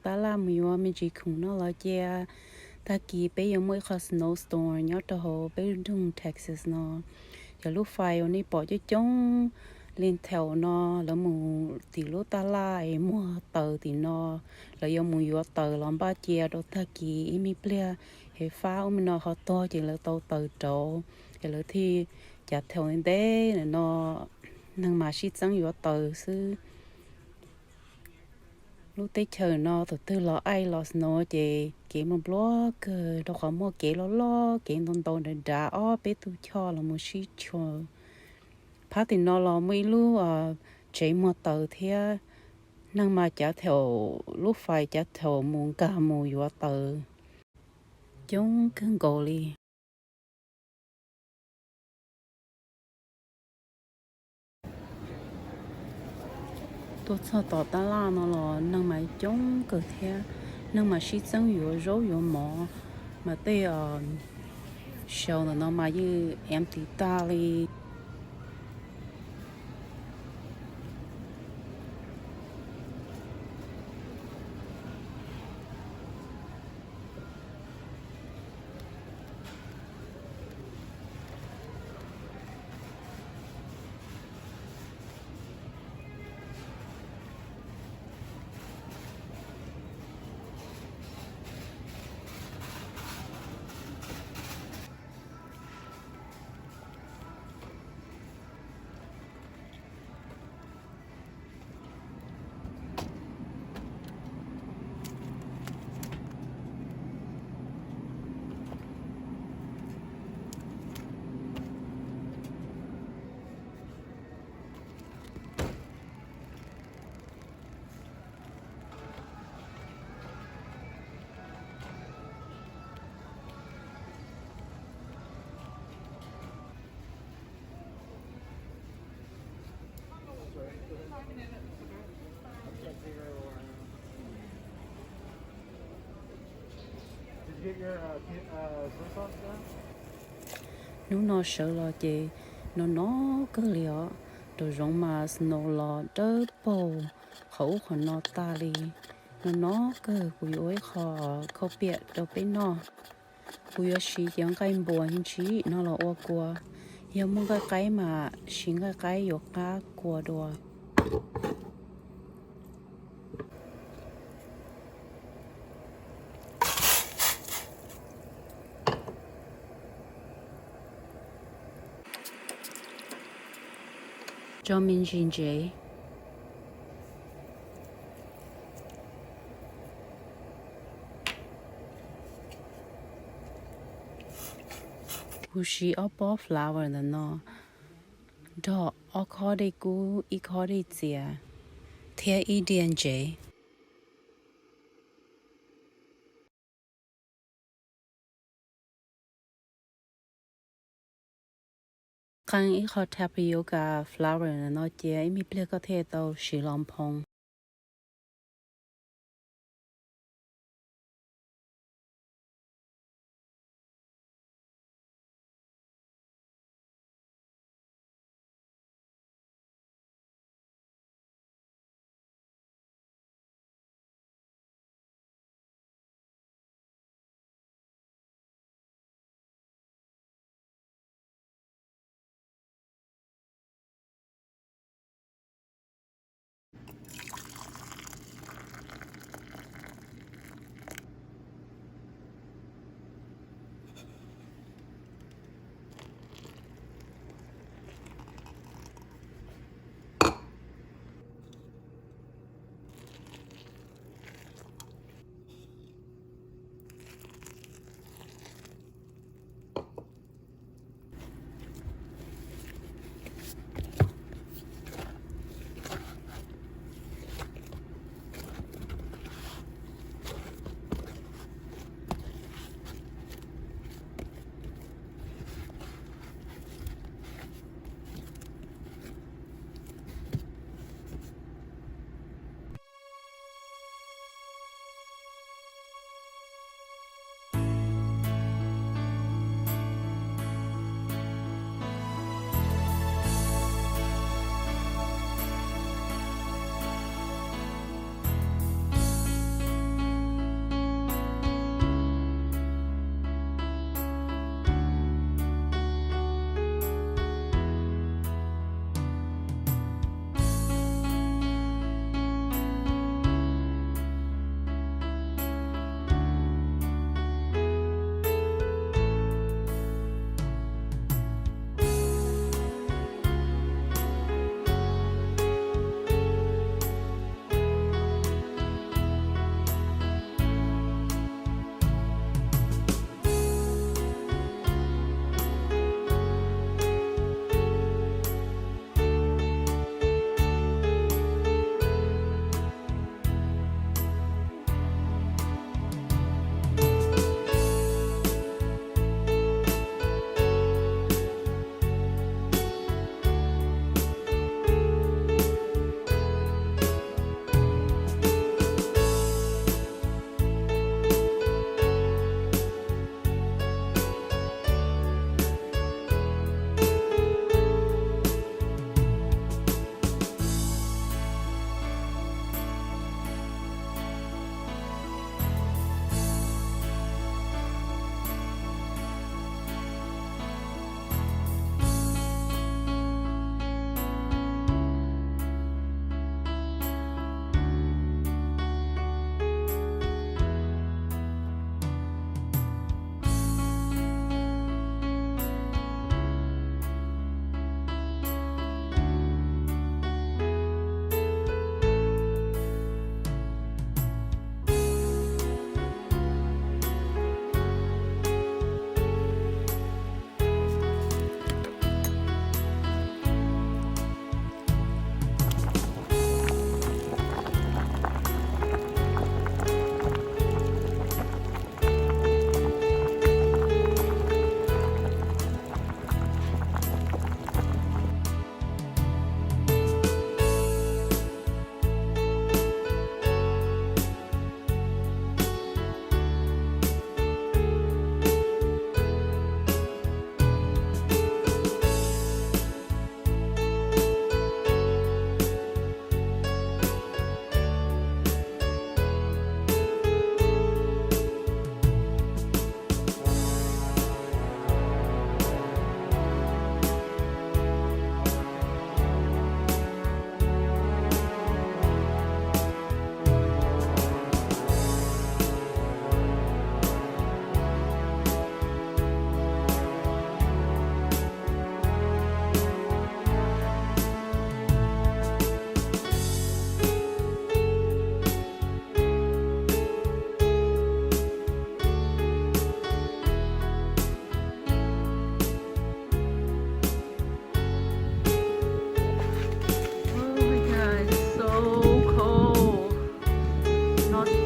ta la mùa mình chỉ khung nó là che ta kỳ bây giờ mới có snowstorm nhớ cho hồ bây trong Texas nó giờ lúc phải ông ấy bỏ cho chúng lên theo nó là mù thì lúc ta la em mua tờ thì nó là do mù vô tờ làm ba che đó ta kỳ em mi ple hệ phá ông nó họ to chỉ là tàu tờ trâu thì là thì chặt theo anh đấy nó năng mà shit sáng vô tờ sư lúc tết chờ nó từ từ lo ai lo nó chị một blog đâu có mua kể lo kể tôn tôn để trả ó bé tu cho là một shit cho phát thì nó lo mấy lúc chạy một tờ thế năng mà trả theo lúc phải trả theo muốn cả mua vô tờ chúng cần gọi đi tôi sợ tỏ ta la nó là năng mà chúng cơ thế năng mà shit sáng vô rối vô mỏ mà tê show nó mà như em tí ta đi nếu nó sợ lo chị nó cứ liệu rồi rong mà snow lo đỡ bầu khẩu của nó ta đi nó cứ cùi ối khó biết đâu bên nó cùi ở xí chẳng cái buồn chỉ nó là ô qua giờ muốn cái mà xin cái yếu cá qua đồ cho mình xin chế cú xí ở bỏ flower là nó đó ở khó đây cú ít khó đây chia theo ý điên chế khang ít khó tapioca flower là nó chế mi ple có thể tàu xí lòng phong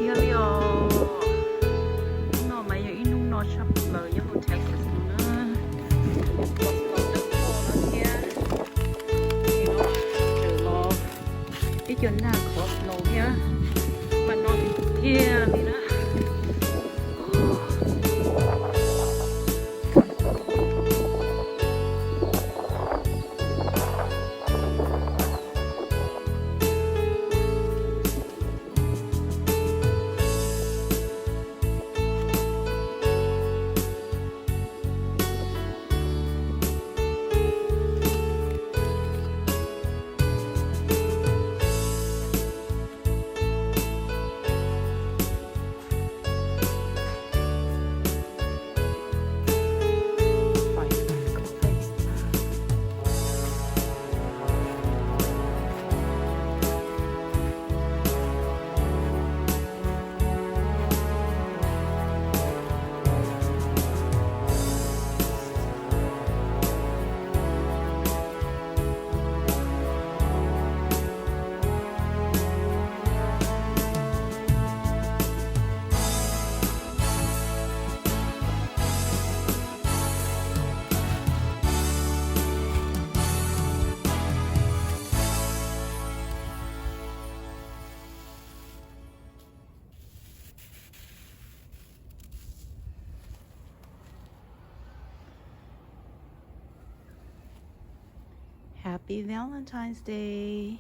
here Leo. No, my you no shop low you will Texas no. Cái chuyện nào có nấu nhá mà nó kia đi đó. Happy Valentine's Day.